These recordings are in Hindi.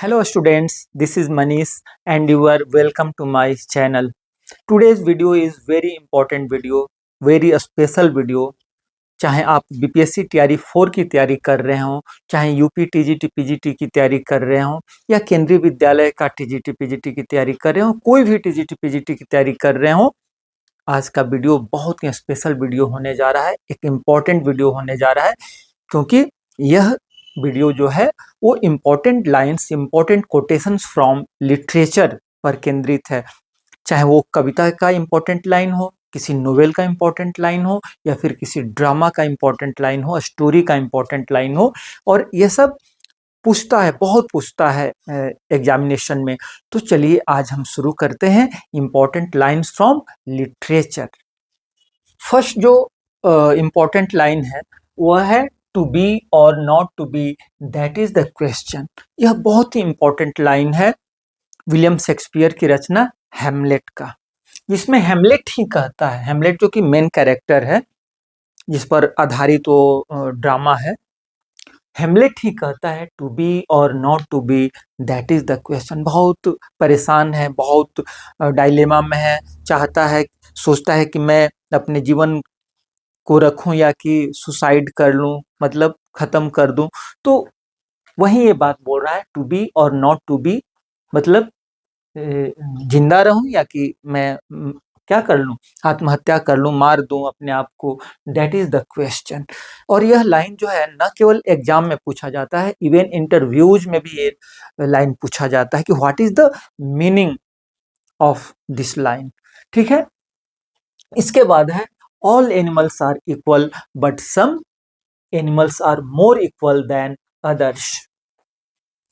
Hello students, this is Manish and you are welcome to my channel. Today's video is very important video, very special video. चाहे आप बीपीएससी टीआरई 4 की तैयारी कर रहे हो, चाहे यूपी टीजीटी पीजीटी की तैयारी कर रहे हो या केंद्रीय विद्यालय का टीजीटी पीजीटी की तैयारी कर रहे हो, कोई भी टीजीटी पीजीटी की तैयारी कर रहे हो, आज का वीडियो बहुत ही स्पेशल वीडियो होने जा रहा है, एक इम्पॉर्टेंट वीडियो होने जा रहा है क्योंकि यह वीडियो जो है वो important lines, important quotations from literature पर केंद्रित है। चाहे वो कविता का इम्पोर्टेंट लाइन हो, किसी नोवेल का इम्पोर्टेंट लाइन हो या फिर किसी ड्रामा का इम्पोर्टेंट लाइन हो, स्टोरी का इम्पोर्टेंट लाइन हो, और ये सब पूछता है, बहुत पूछता है एग्जामिनेशन में। तो चलिए आज हम शुरू करते हैं important lines from literature. First जो इम्पोर्टेंट लाइन है वह है टू बी और not to be, that is the question. यह बहुत ही इंपॉर्टेंट लाइन है विलियम शेक्सपियर की रचना हैमलेट का, जिसमें हैमलेट ही कहता है, हैमलेट जो कि मेन कैरेक्टर है जिस पर आधारित वो ड्रामा है, हैमलेट ही कहता है टू बी और not to be, that is the question. बहुत परेशान है, बहुत डायलेमा में है, चाहता है, सोचता है कि मैं अपने जीवन को रखूं या कि सुसाइड कर लूं, मतलब खत्म कर दूं। तो वही ये बात बोल रहा है टू बी और नॉट टू बी, मतलब जिंदा रहूं या कि मैं क्या कर लूं, आत्महत्या कर लूं, मार दूं अपने आप को, दैट इज द क्वेश्चन। और यह लाइन जो है न केवल एग्जाम में पूछा जाता है, इवन इंटरव्यूज में भी ये लाइन पूछा जाता है कि what is the meaning of this line. ठीक है, इसके बाद है all animals are equal but some animals are more equal than others।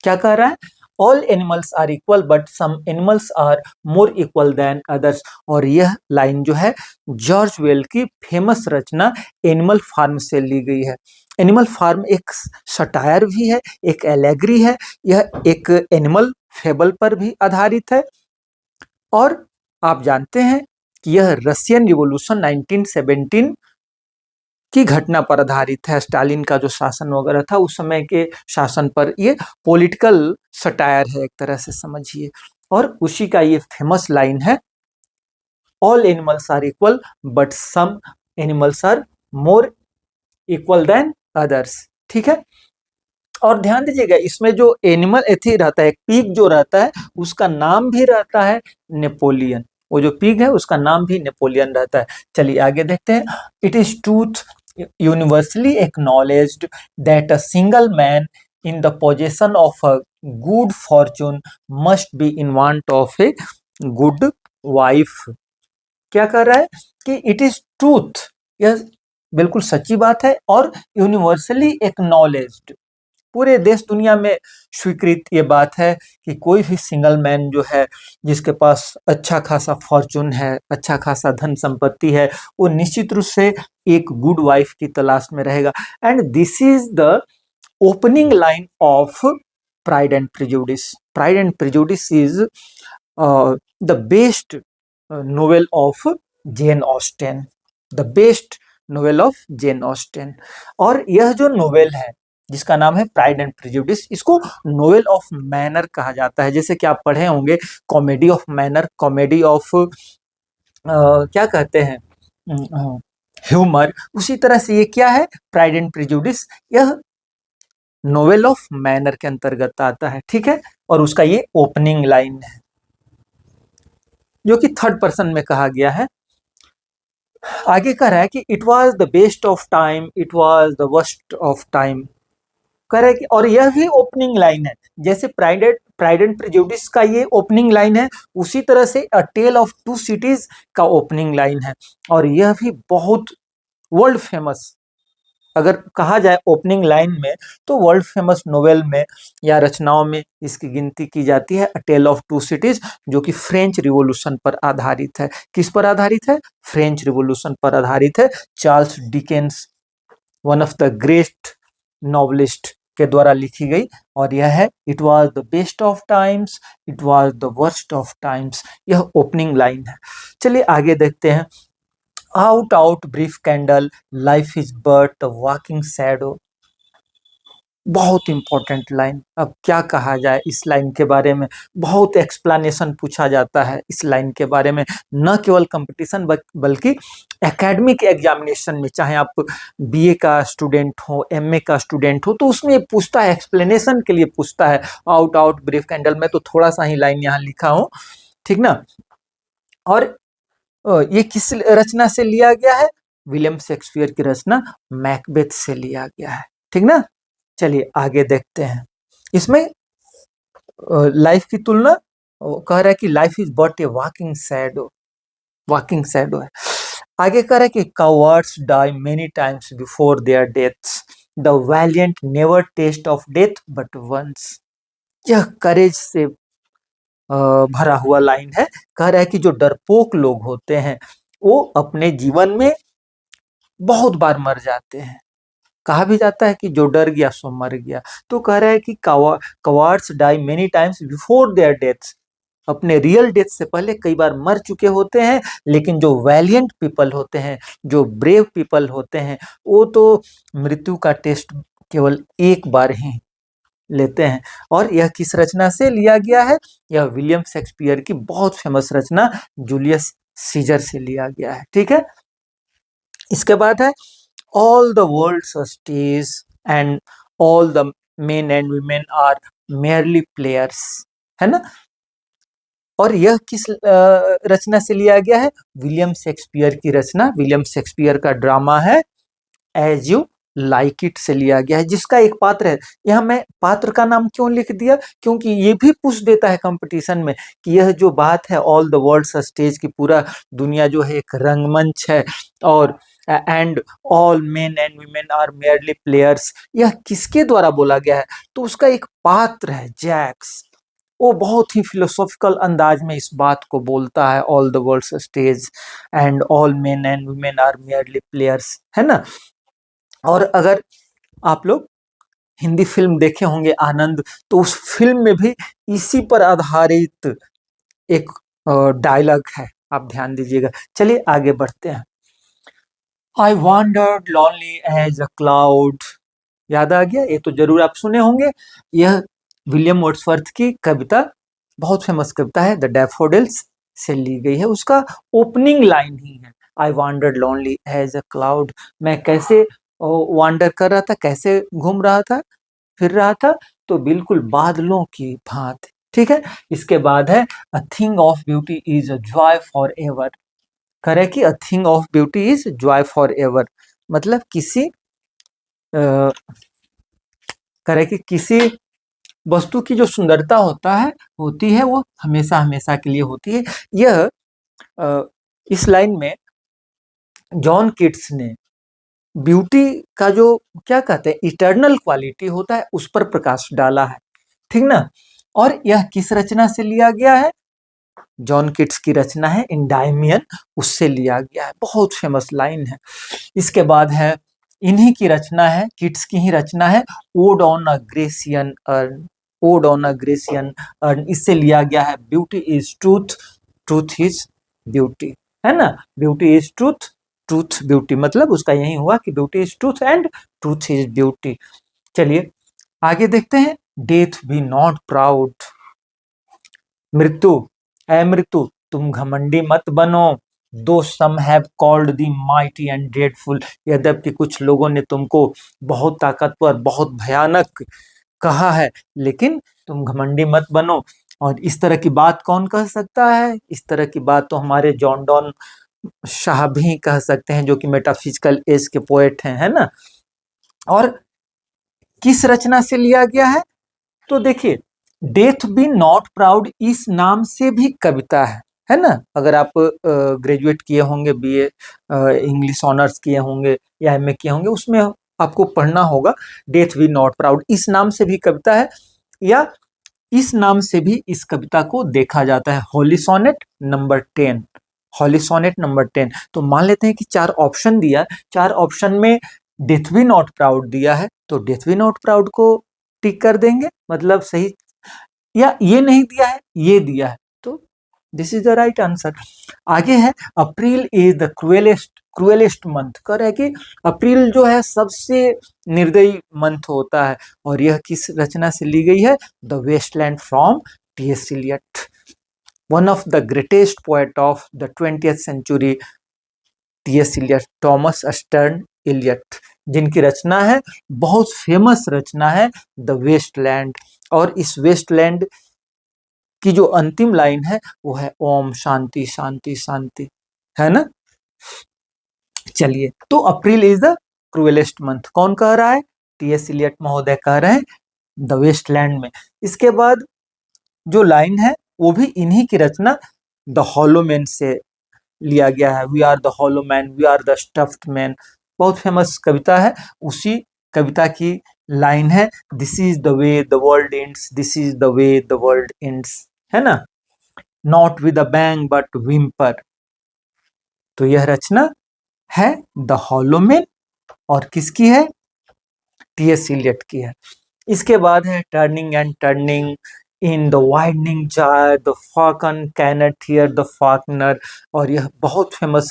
क्या कह रहा है? all animals are equal but some animals are more equal than others। और यह लाइन जो है जॉर्ज वेल की फेमस रचना एनिमल फार्म से ली गई है। एनिमल फार्म एक सटायर भी है, एक एलेगरी है, यह एक एनिमल फेबल पर भी आधारित है। और आप जानते हैं कि यह रशियन रिवॉल्यूशन 1917 की घटना पर आधारित है। स्टालिन का जो शासन वगैरह था उस समय के शासन पर ये पॉलिटिकल सटायर है एक तरह से समझिए। और उसी का ये फेमस लाइन है all animals are equal but some animals are more equal than others. ठीक है, और ध्यान दीजिएगा इसमें जो एनिमल एथी रहता है, एक पीक जो रहता है उसका नाम भी रहता है नेपोलियन। वो जो पिग है उसका नाम भी नेपोलियन रहता है। चलिए आगे देखते हैं। It is truth universally acknowledged that a single man in the possession of a good Fortune must be in want of a good wife. क्या कह रहा है कि इट इज ट्रूथ, यह बिल्कुल सच्ची बात है, और यूनिवर्सली एक्नॉलेज्ड, पूरे देश दुनिया में स्वीकृत ये बात है कि कोई भी सिंगल मैन जो है जिसके पास अच्छा खासा फॉर्चून है, अच्छा खासा धन संपत्ति है, वो निश्चित रूप से एक गुड वाइफ की तलाश में रहेगा। And this is the opening line of Pride and Prejudice. Pride and Prejudice is the best novel of Jane Austen, the best novel of Jane Austen. और यह जो नोवेल है जिसका नाम है प्राइड एंड प्रेजुडिस, इसको नोवेल ऑफ मैनर कहा जाता है। जैसे कि आप पढ़े होंगे comedy of manner, comedy of क्या कहते हैं, ह्यूमर, उसी तरह से ये क्या है, प्राइड एंड प्रेजुडिस, यह नोवेल ऑफ मैनर के अंतर्गत आता है। ठीक है, और उसका ये ओपनिंग लाइन है जो कि थर्ड पर्सन में कहा गया है। आगे कह रहा है कि it was the best of time, it was the worst of time, कह रहा है कि, और यह भी ओपनिंग लाइन है। जैसे प्राइड एंड प्रेजुडिस का ये ओपनिंग लाइन है, उसी तरह से अ टेल ऑफ टू सिटीज का ओपनिंग लाइन है। और यह भी बहुत वर्ल्ड फेमस, अगर कहा जाए ओपनिंग लाइन में, तो वर्ल्ड फेमस नोवेल में या रचनाओं में इसकी गिनती की जाती है अ टेल ऑफ टू सिटीज, जो कि फ्रेंच रिवॉल्यूशन पर आधारित है। किस पर आधारित है? फ्रेंच रिवॉल्यूशन पर आधारित है। Charles Dickens, one of the great novelist के द्वारा लिखी गई, और यह है it was the best of times, it was the worst of times, यह ओपनिंग लाइन है। चलिए आगे देखते हैं। Out out brief candle, life is but a walking shadow. बहुत इंपॉर्टेंट लाइन। अब क्या कहा जाए इस लाइन के बारे में, बहुत एक्सप्लेनेशन पूछा जाता है इस लाइन के बारे में, न केवल कंपटीशन बल्कि एकेडमिक एग्जामिनेशन में, चाहे आप बीए का स्टूडेंट हो, एमए का स्टूडेंट हो, तो उसमें पूछता है, एक्सप्लेनेशन के लिए पूछता है। आउट ब्रीफ कैंडल में तो थोड़ा सा ही लाइन यहाँ लिखा हूँ, ठीक ना। और ये किस रचना से लिया गया है? विलियम शेक्सपियर की रचना मैकबेथ से लिया गया है, ठीक ना। चलिए आगे देखते हैं। इसमें लाइफ की तुलना, कह रहा है कि life is but a walking shadow, walking shadow है। आगे कह रहा है कि cowards die many times before their deaths, the valiant never taste of death but once. यह करेज से भरा हुआ लाइन है। कह रहा है कि जो डरपोक लोग होते हैं वो अपने जीवन में बहुत बार मर जाते हैं। कहा भी जाता है कि जो डर गया सो मर गया। तो कह रहा है कि cowards die many times before their deaths, अपने रियल डेथ से पहले कई बार मर चुके होते हैं। लेकिन जो वैलियंट पीपल होते हैं, जो ब्रेव पीपल होते हैं, वो तो मृत्यु का टेस्ट केवल एक बार ही लेते हैं। और यह किस रचना से लिया गया है? यह विलियम शेक्सपियर की बहुत फेमस रचना जूलियस सीजर से लिया गया है, ठीक है। इसके बाद है all the world's a stage and all the men and women are merely players, है ना। और यह किस रचना से लिया गया है? विलियम शेक्सपियर की रचना, विलियम शेक्सपियर का ड्रामा है एज यू लाइक इट से लिया गया है, जिसका एक पात्र है। यहाँ मैं पात्र का नाम क्यों लिख दिया? क्योंकि ये भी पूछ देता है कंपटीशन में कि यह जो बात है ऑल द वर्ल्ड्स स्टेज की, पूरा दुनिया जो है एक रंगमंच है, और and all men and women are merely players, यह किसके द्वारा बोला गया है? तो उसका एक पात्र है जैक्स, वो बहुत ही फिलोसॉफिकल अंदाज में इस बात को बोलता है, all the world's stage and all men and women are merely players, है ना। और अगर आप लोग हिंदी फिल्म देखे होंगे आनंद, तो उस फिल्म में भी इसी पर आधारित एक डायलॉग है, आप ध्यान दीजिएगा। चलिए आगे बढ़ते हैं। I wandered lonely as a cloud, याद आ गया? ये तो जरूर आप सुने होंगे। यह विलियम वर्ड्सवर्थ की कविता, बहुत फेमस कविता है, द डैफोडिल्स से ली गई है। उसका ओपनिंग लाइन ही है I wandered lonely as a cloud. मैं कैसे वांडर कर रहा था, कैसे घूम रहा था, फिर रहा था, तो बिल्कुल बादलों की भांति, ठीक है। इसके बाद है a thing of beauty is a joy for ever. करे कि a thing of beauty is Joy for ever, मतलब किसी करे कि किसी वस्तु की जो सुंदरता होती है वो हमेशा हमेशा के लिए होती है। यह इस लाइन में जॉन किट्स ने ब्यूटी का जो क्या कहते हैं इटर्नल क्वालिटी होता है उस पर प्रकाश डाला है, ठीक ना। और यह किस रचना से लिया गया है? जॉन किट्स की रचना है इंडायमियन, उससे लिया गया है। बहुत फेमस लाइन है। इसके बाद है, इन्हीं की रचना है, किट्स की ही रचना है, odd on a Grecian earn, odd on a Grecian earn, इससे लिया गया है beauty is truth, truth is beauty, है ना। Beauty is truth, truth beauty, मतलब उसका यही हुआ कि beauty is truth and truth is beauty. चलिए आगे देखते हैं। डेथ बी नॉट प्राउड, मृत्यु, ऐ मृत्यु तुम घमंडी मत बनो, though some have called thee mighty and dreadful, यद्यपि कुछ लोगों ने तुमको बहुत ताकतवर, बहुत भयानक कहा है, लेकिन तुम घमंडी मत बनो। और इस तरह की बात कौन कह सकता है? इस तरह की बात तो हमारे जॉन डॉन शाह भी कह सकते हैं, जो कि मेटाफिजिकल एज के पोएट हैं, है ना। और किस रचना से लिया गया है? तो देखिए, डेथ बी नॉट प्राउड इस नाम से भी कविता है ना। अगर आप ग्रेजुएट किए होंगे, बीए इंग्लिश ऑनर्स किए होंगे या एमए किए होंगे, उसमें आपको पढ़ना होगा डेथ बी नॉट प्राउड, इस नाम से भी कविता है, या इस नाम से भी इस कविता को देखा जाता है, holy sonnet number 10, holy sonnet number 10। तो मान लेते हैं कि 4 ऑप्शन दिया, 4 ऑप्शन में डेथ बी नॉट प्राउड दिया है, तो डेथ बी नॉट प्राउड को टिक कर देंगे, मतलब सही। या ये नहीं दिया है, ये दिया है, तो this is the right answer. आगे है, अप्रैल इज द क्रूएलेस्ट क्रूएलेस्ट मंथ, कह रहे हैं कि अप्रैल जो है सबसे निर्दयी मंथ होता है। और यह किस रचना से ली गई है? The waste land from T S. Eliot, one of the greatest poet of the 20th century, T S. Eliot, Thomas Stearns Eliot, जिनकी रचना है, बहुत फेमस रचना है, द वेस्टलैंड। और इस वेस्टलैंड की जो अंतिम लाइन है वो है ओम शांति शांति शांति, है ना। चलिए, तो अप्रैल इज द क्रूएलेस्ट मंथ, कौन कह रहा है? टी.एस. इलियट महोदय कह रहे हैं द वेस्टलैंड में। इसके बाद जो लाइन है वो भी इन्हीं की रचना द हॉलो मैन से लिया गया है। We are the hollow man, we are the stuffed man, बहुत फेमस कविता है। उसी कविता की लाइन है this is the way the world ends, this is the way the world ends, है ना। Not with a bang but whimper. तो यह रचना है द हॉलो मैन और किसकी है? टी.एस. इलियट की है। इसके बाद है turning and turning in the widening gyre, the falcon cannot hear the falconer. और यह बहुत फेमस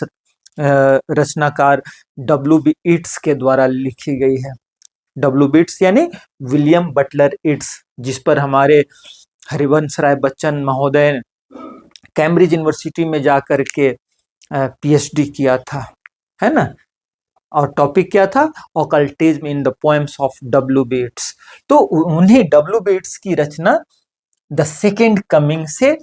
रचनाकार डब्ल्यू बी इट्स के द्वारा लिखी गई है। डब्ल्यू बी इट्स यानी विलियम बटलर इट्स, जिस पर हमारे हरिवंश राय बच्चन महोदय ने कैम्ब्रिज यूनिवर्सिटी में जाकर के पीएचडी किया था, है ना। और टॉपिक क्या था? Occultism in the poems of W Yeats. तो उन्हीं डब्ल्यू बेट्स की रचना द सेकेंड कमिंग से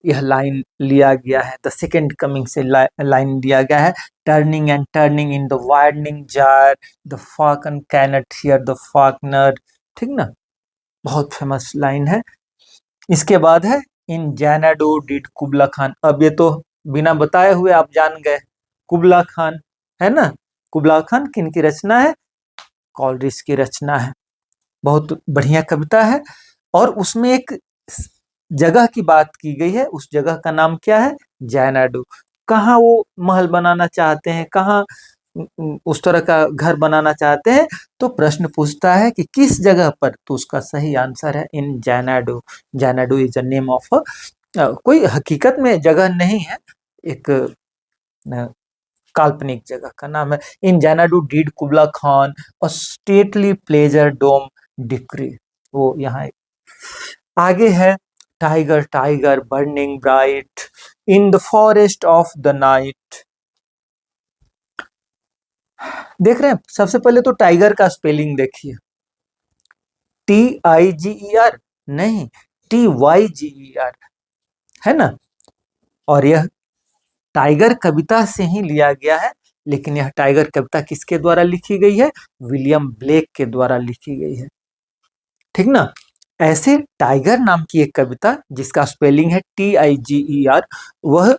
यह लाइन लिया गया है। द सेकेंड कमिंग से लाइन लिया गया है, turning and turning in the widening gyre, the falcon cannot hear the falconer, ठीक ना, बहुत फेमस लाइन है। इसके बाद है इन जैनाडो डिड कुबला खान। अब ये तो बिना बताए हुए आप जान गए, कुबला खान, है ना। कुबला खान किनकी रचना है? कॉलरिज की रचना है। बहुत बढ़िया कविता है। और उसमें एक जगह की बात की गई है, उस जगह का नाम क्या है? जैनाडो। कहाँ वो महल बनाना चाहते हैं, कहाँ उस तरह का घर बनाना चाहते हैं? तो प्रश्न पूछता है कि किस जगह पर, तो उसका सही आंसर है इन जैनाडो। जैनाडो इज अ नेम ऑफ कोई हकीकत में जगह नहीं है, एक काल्पनिक जगह का नाम है। इन जैनाडू डीड कुबला खान और स्टेटली प्लेजर डोम डिक्री। वो यहाँ आगे है tiger tiger burning bright in the forest of the night. देख रहे हैं, सबसे पहले तो टाइगर का स्पेलिंग देखिए, TIGER नहीं, TYGER, है ना। और यह टाइगर कविता से ही लिया गया है, लेकिन यह टाइगर कविता किसके द्वारा लिखी गई है? विलियम ब्लेक के द्वारा लिखी गई है, ठीक ना। ऐसे टाइगर नाम की एक कविता जिसका स्पेलिंग है TIGER, वह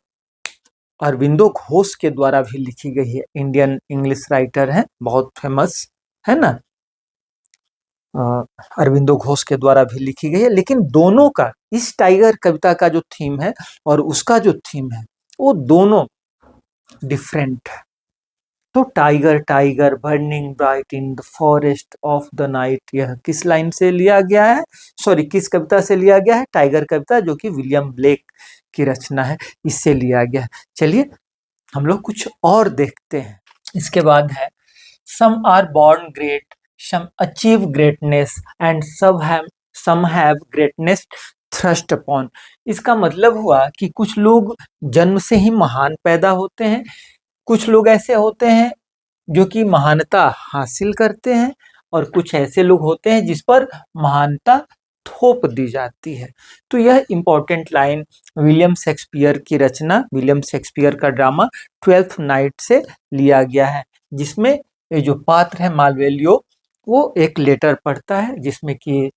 अरविंदो घोष के द्वारा भी लिखी गई है। इंडियन इंग्लिश राइटर है, बहुत फेमस, है ना। अरविंदो घोष के द्वारा भी लिखी गई है। लेकिन दोनों का, इस टाइगर कविता का जो थीम है और उसका जो थीम है, वो दोनों डिफरेंट है। तो tiger tiger burning bright in the forest of the night, यह किस लाइन से लिया गया है? सॉरी, किस कविता से लिया गया है? टाइगर कविता, जो कि विलियम ब्लेक की रचना है, इससे लिया गया है। चलिए हम लोग कुछ और देखते हैं। इसके बाद है some are born great, some achieve greatness and some have greatness thrust upon. इसका मतलब हुआ कि कुछ लोग जन्म से ही महान पैदा होते हैं, कुछ लोग ऐसे होते हैं जो कि महानता हासिल करते हैं, और कुछ ऐसे लोग होते हैं जिस पर महानता थोप दी जाती है। तो यह इंपॉर्टेंट लाइन विलियम शेक्सपियर की रचना, विलियम शेक्सपियर का ड्रामा ट्वेल्थ नाइट से लिया गया है, जिसमें ये जो पात्र है मालवेलियो, वो एक लेटर पढ़ता है जिसमें कि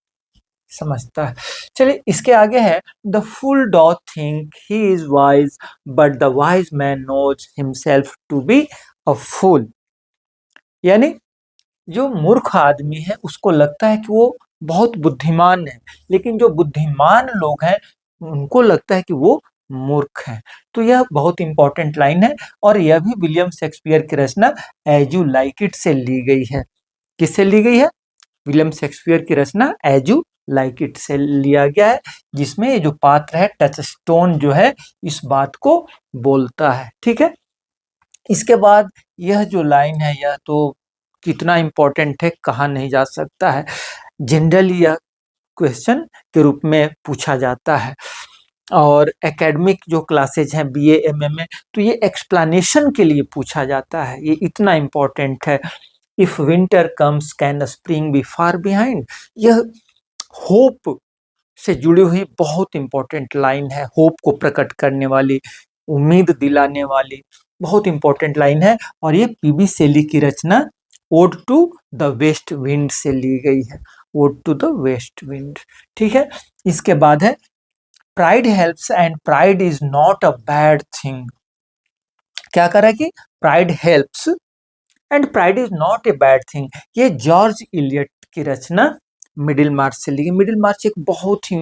समझता है। चलिए इसके आगे है the fool doth think he is wise but the wise man knows himself to be a fool. यानी जो मूर्ख आदमी है उसको लगता है कि वो बहुत बुद्धिमान है, लेकिन जो बुद्धिमान लोग हैं उनको लगता है कि वो मूर्ख है। तो यह बहुत इंपॉर्टेंट लाइन है, और यह भी विलियम शेक्सपियर की रचना एज यू लाइक इट से ली गई है। किससे ली गई है? विलियम शेक्सपियर की रचना एज यू लाइक इट से लिया गया है, जिसमें ये जो पात्र है टचस्टोन जो है इस बात को बोलता है, ठीक है। इसके बाद यह जो लाइन है यह तो कितना इम्पोर्टेंट है कहा नहीं जा सकता है। जनरली यह क्वेश्चन के रूप में पूछा जाता है और एकेडमिक जो क्लासेज हैं बीए एमए में तो ये एक्सप्लेनेशन के लिए पूछा जाता है। ये इतना इम्पोर्टेंट है। If winter comes can spring be far behind. यह होप से जुड़ी हुई बहुत इंपॉर्टेंट लाइन है। होप को प्रकट करने वाली, उम्मीद दिलाने वाली बहुत इंपॉर्टेंट लाइन है और ये पीबी शेली की रचना ode to the west wind से ली गई है। Ode to the west wind. ठीक है। इसके बाद है pride helps and pride is not a bad thing. क्या करा कि pride helps and pride is not a bad thing. ये जॉर्ज इलियट की रचना मिडिल मार्च से ली गई। मिडिल मार्च एक बहुत ही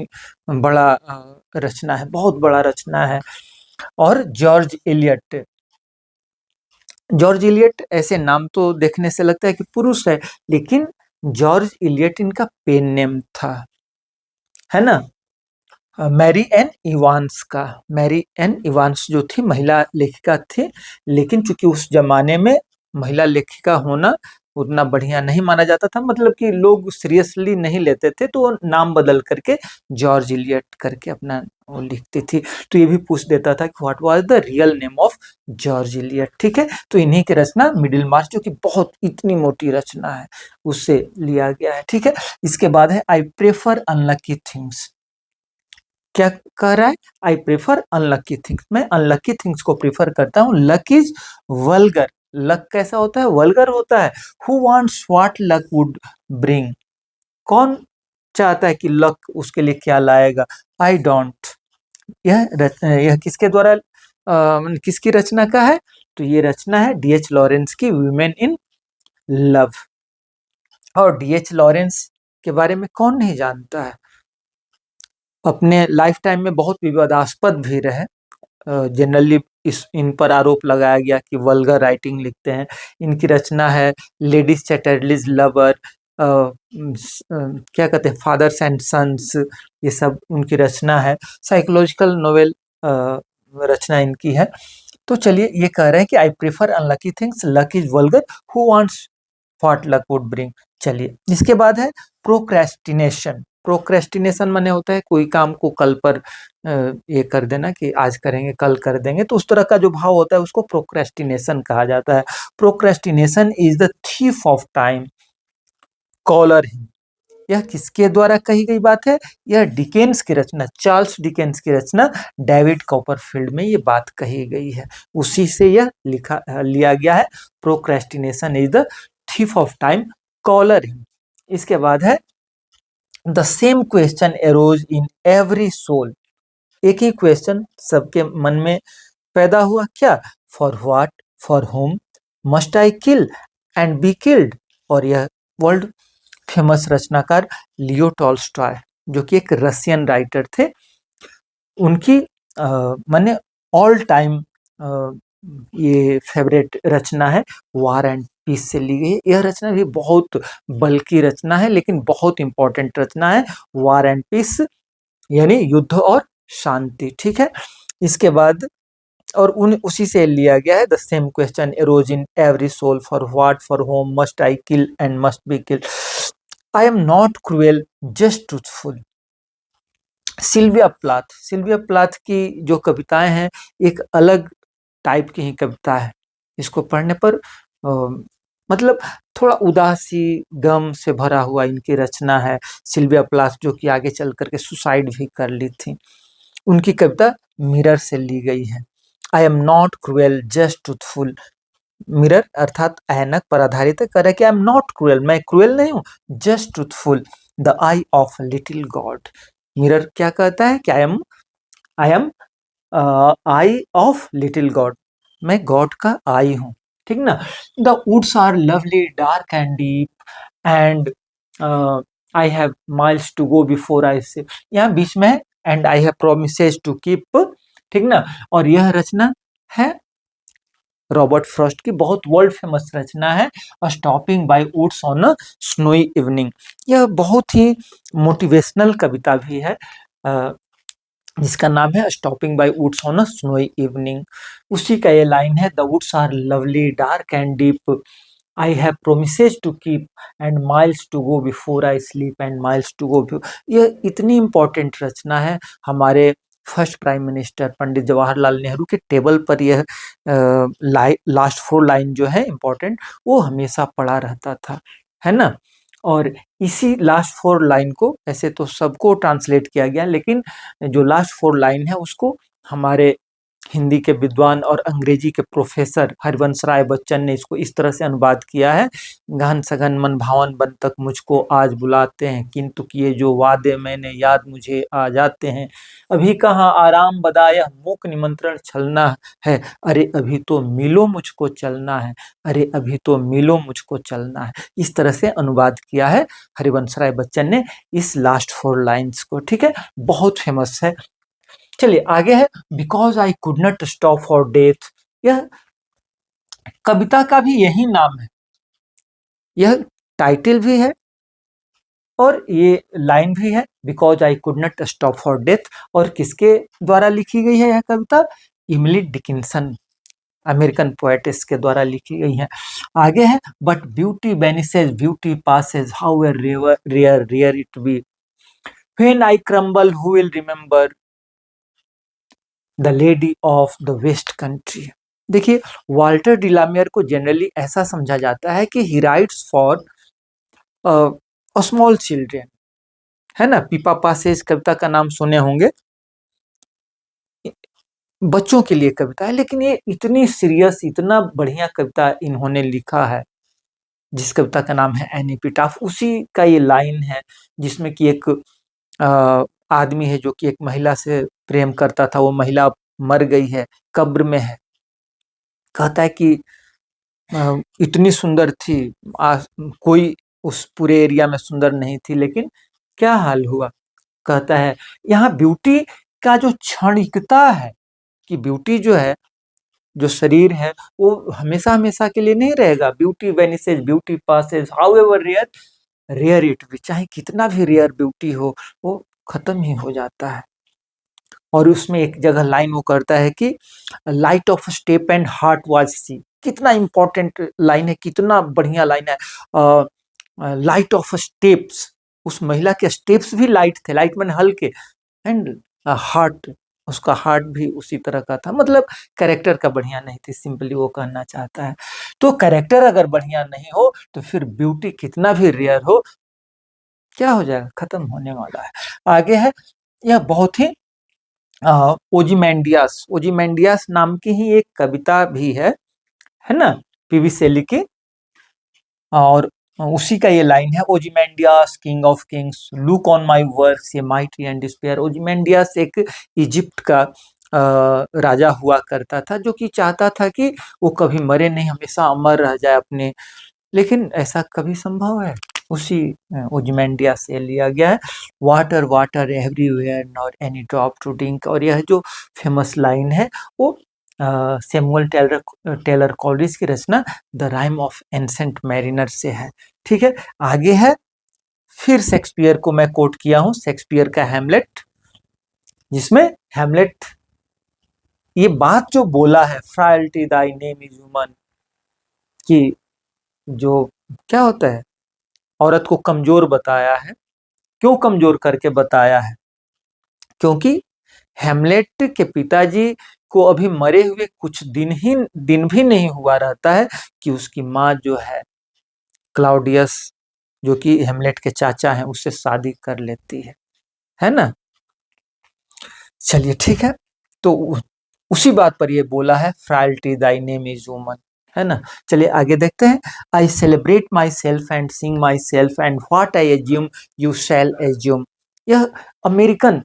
बड़ा रचना है, बहुत बड़ा रचना है। और जॉर्ज इलियट ऐसे नाम तो देखने से लगता है कि पुरुष है, लेकिन जॉर्ज इलियट इनका पेन नेम था, है ना। मैरी एन इवांस का। मैरी एन इवांस जो थी महिला लेखिका थी, लेकिन चूंकि उस जमाने में महिला लेखिका होना उतना बढ़िया नहीं माना जाता था, मतलब कि लोग सीरियसली नहीं लेते थे, तो नाम बदल करके जॉर्ज इलियट करके अपना वो लिखती थी। तो ये भी पूछ देता था कि what was the real name of George Eliot. ठीक है। तो इन्हीं की रचना मिडिल मार्च जो कि बहुत इतनी मोटी रचना है उससे लिया गया है। ठीक है। इसके बाद है आई प्रेफर अनलकी थिंग्स। क्या कह रहा है? I prefer unlucky things. मैं अनलकी थिंग्स को प्रेफर करता हूँ। Luck is vulgar. लक कैसा होता है? वल्गर होता है। Who wants what luck would bring. कौन चाहता है कि लक उसके लिए क्या लाएगा? I don't. यह किसके द्वारा किसकी रचना का है? तो ये रचना है डीएच लॉरेंस की वीमेन इन लव। और डीएच लॉरेंस के बारे में कौन नहीं जानता है। अपने लाइफ टाइम में बहुत विवादास्पद भी रहे। जनरली इन पर आरोप लगाया गया कि वल्गर राइटिंग लिखते हैं। इनकी रचना है लेडीज चैटरलीज लवर, क्या कहते हैं, फादर्स एंड सन्स, ये सब उनकी रचना है। साइकोलॉजिकल नोवेल रचना इनकी है। तो चलिए, ये कह रहे हैं कि I prefer unlucky things, luck is vulgar, who wants what luck would bring. चलिए, इसके बाद है प्रोक्रेस्टिनेशन। प्रोक्रेस्टिनेशन माने होता है कोई काम को कल पर ये कर देना कि आज करेंगे कल कर देंगे, तो उस तरह का जो भाव होता है उसको प्रोक्रेस्टिनेशन कहा जाता है। Procrastination is the thief of time, collar him. यह किसके द्वारा कही गई बात है? यह डिकेंस की रचना, चार्ल्स डिकेंस की रचना डेविड कॉपरफील्ड में ये बात कही गई है। उसी से यह लिया गया है। Procrastination is the thief of time, collar him. इसके बाद है the same question arose in every soul. एक ही क्वेश्चन सबके मन में पैदा हुआ, क्या? For what, for whom, must I kill and be killed. और यह वर्ल्ड फेमस रचनाकार लियो टॉल्स्टॉय, जो कि एक रशियन राइटर थे, उनकी माने ऑल टाइम ये फेवरेट रचना है, वार एंड पीस से ली गई। यह रचना भी बहुत बल्कि रचना है, लेकिन बहुत इंपॉर्टेंट रचना है, वार एंड पीस यानी युद्ध और शांति। ठीक है। इसके बाद और उसी से लिया गया है the same question arose in every soul, for what, for whom, must I kill and must be killed, I am not cruel just truthful. Sylvia Plath की जो कविताएं हैं एक अलग टाइप की ही कविता है। इसको पढ़ने पर मतलब थोड़ा उदासी गम से भरा हुआ इनकी रचना है। सिल्विया प्लाथ जो कि आगे चल करके सुसाइड भी कर ली थी। उनकी कविता मिरर से ली गई है। I am not cruel just truthful. Mirror अर्थात ऐनक पर आधारित है। कह रहा है कि आई एम नॉट क्रूएल, मैं क्रूएल नहीं हूं, just truthful, the eye of little god. Mirror क्या कहता है कि I am eye of little god, मैं गॉड का आई हूं। ठीक ना। The woods are lovely dark and deep and I have miles to go before I say, यहाँ बीच में है and I have promises to keep. ठीक ना। और यह रचना है रॉबर्ट फ्रॉस्ट की, बहुत वर्ल्ड फेमस रचना है, stopping by woods on a snowy evening. यह बहुत ही मोटिवेशनल कविता भी है। जिसका नाम है stopping by woods on a snowy evening. उसी का ये लाइन है, the woods are lovely dark and deep, I have promises to keep and miles to go before I sleep and miles to go. ये इतनी इम्पोर्टेंट रचना है, हमारे first prime minister Pandit Jawaharlal Nehru के टेबल पर यह लास्ट 4 लाइन जो है इम्पोर्टेंट, वो हमेशा पड़ा रहता था, है ना। और इसी लास्ट 4 लाइन को, ऐसे तो सबको ट्रांसलेट किया गया, लेकिन जो लास्ट 4 लाइन है उसको हमारे हिंदी के विद्वान और अंग्रेजी के प्रोफेसर हरिवंश राय बच्चन ने इसको इस तरह से अनुवाद किया है, गहन सघन मन भावन बन तक मुझको आज बुलाते हैं, किंतु किए जो वादे मैंने याद मुझे आ जाते हैं, अभी कहाँ आराम बदाया मूक निमंत्रण छलना है, अरे अभी तो मिलो मुझको चलना है, अरे अभी तो मिलो मुझको चलना है। इस तरह से अनुवाद किया है हरिवंश राय बच्चन ने इस लास्ट 4 लाइन्स को, ठीक है, बहुत फेमस है। चलिए आगे है, because I could not stop for death. यह कविता का भी यही नाम है, यह टाइटल भी है और ये लाइन भी है, because I could not stop for death. और किसके द्वारा लिखी गई है यह कविता? इमिली डिकिंसन, अमेरिकन पोएटिस के द्वारा लिखी गई है। आगे है, but beauty vanishes beauty passes how rare rare rare it be, when I crumble who will remember the lady of the west country. देखिए, वाल्टर डिलामियर को जनरली ऐसा समझा जाता है कि he writes for small children, है ना। पीपा पासेज कविता का नाम सुने होंगे, बच्चों के लिए कविता है, लेकिन ये इतनी सीरियस, इतना बढ़िया कविता इन्होंने लिखा है, जिस कविता का नाम है एन एपिटाफ। उसी का ये लाइन है जिसमें कि एक आदमी है जो कि एक महिला से प्रेम करता था, वो महिला मर गई है, कब्र में है, कहता है कि इतनी सुंदर थी, कोई उस पूरे एरिया में सुंदर नहीं थी, लेकिन क्या हाल हुआ, कहता है यहाँ ब्यूटी का जो क्षणिकता है, कि ब्यूटी जो है, जो शरीर है, वो हमेशा हमेशा के लिए नहीं रहेगा, beauty vanishes beauty passes however rare rare it भी, चाहे कितना भी रेयर ब्यूटी हो, वो खत्म ही हो जाता है। और उसमें एक जगह लाइन वो करता है कि light of step and heart was she, कितना इंपॉर्टेंट लाइन है, कितना बढ़िया लाइन है। लाइट ऑफ स्टेप्स, उस महिला के स्टेप्स भी लाइट थे, लाइट मैंने हल्के, एंड हार्ट, उसका हार्ट भी उसी तरह का था, मतलब कैरेक्टर का बढ़िया नहीं थी, सिंपली वो कहना चाहता है। तो कैरेक्टर अगर बढ़िया नहीं हो तो फिर ब्यूटी कितना भी रेयर हो, क्या हो जाएगा, खत्म होने वाला है। आगे है, यह बहुत ही ओजीमेंडियास, ओजीमेंडियास नाम की ही एक कविता भी है ना, पीवी शैली की, और उसी का ये लाइन है, Ozymandias king of kings look on my works ye mighty and despair. Ozymandias एक इजिप्ट का राजा हुआ करता था, जो कि चाहता था कि वो कभी मरे नहीं, हमेशा अमर रह जाए अपने, लेकिन ऐसा कभी संभव है? उसी ओजिमेंडिया से लिया गया है, water water everywhere not any drop to drink. और यह जो फेमस लाइन है वो सैमुअल टेलर कॉलरिज की रचना the rime of ancient mariner से है, ठीक है। आगे है, फिर शेक्सपियर को मैं कोट किया हूं, शेक्सपियर का हैमलेट, जिसमें हैमलेट ये बात जो बोला है, फ्राइल्टी दाई नेम इज ह्यूमन, कि जो क्या होता है, औरत को कमजोर बताया है, क्यों कमजोर करके बताया है, क्योंकि हैमलेट के पिताजी को अभी मरे हुए कुछ दिन भी नहीं हुआ रहता है कि उसकी माँ जो है क्लाउडियस, जो कि हैमलेट के चाचा हैं, उससे शादी कर लेती है ना। चलिए ठीक है, तो उसी बात पर ये बोला है, फ्राइल्टी दाई नेम इज वुमन, है ना। चलिए आगे देखते हैं, I celebrate my self and Singh my self and what I assume you shall assume. यह अमेरिकन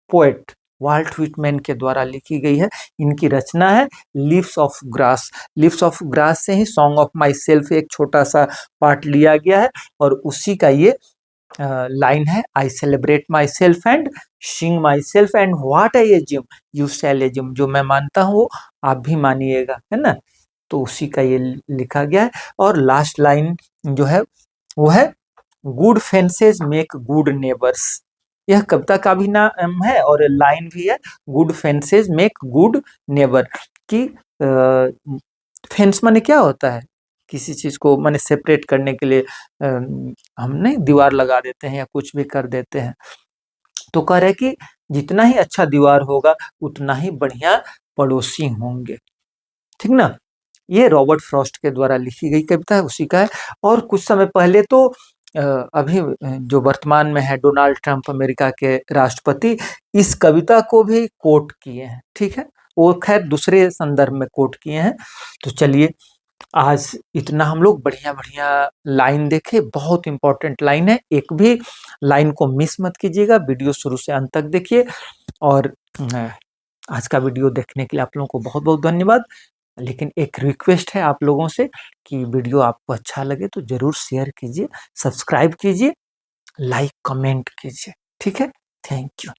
पोएट वाल्ट व्हिटमैन के द्वारा लिखी गई है, इनकी रचना है leaves of grass. Leaves of grass से ही सॉन्ग ऑफ माई सेल्फ एक छोटा सा पार्ट लिया गया है, और उसी का ये लाइन है, I celebrate my self and Singh my self and what I assume you shall assume, जो मैं मानता हूँ वो आप भी मानिएगा, है ना। तो उसी का ये लिखा गया है। और लास्ट लाइन जो है वो है, good fences make good neighbours, यह कविता का भी नाम है और लाइन भी है, good fences make good neighbour. कि फेंस माने क्या होता है, किसी चीज को माने सेपरेट करने के लिए हम नहीं दीवार लगा देते हैं या कुछ भी कर देते हैं। तो कह रहे कि जितना ही अच्छा दीवार होगा उतना ही बढ़िया पड़ोसी होंगे, ठीक ना। ये रॉबर्ट फ्रॉस्ट के द्वारा लिखी गई कविता है, उसी का है। और कुछ समय पहले तो अभी जो वर्तमान में है डोनाल्ड ट्रंप अमेरिका के राष्ट्रपति, इस कविता को भी कोट किए हैं, ठीक है। वो खैर दूसरे संदर्भ में कोट किए हैं। तो चलिए आज इतना हम लोग बढ़िया बढ़िया लाइन देखे, बहुत इंपॉर्टेंट लाइन है, एक भी लाइन को मिस मत कीजिएगा, वीडियो शुरू से अंत तक देखिए। और आज का वीडियो देखने के लिए आप लोगों को बहुत बहुत धन्यवाद। लेकिन एक रिक्वेस्ट है आप लोगों से कि वीडियो आपको अच्छा लगे तो जरूर शेयर कीजिए, सब्सक्राइब कीजिए, लाइक कमेंट कीजिए, ठीक है। Thank you.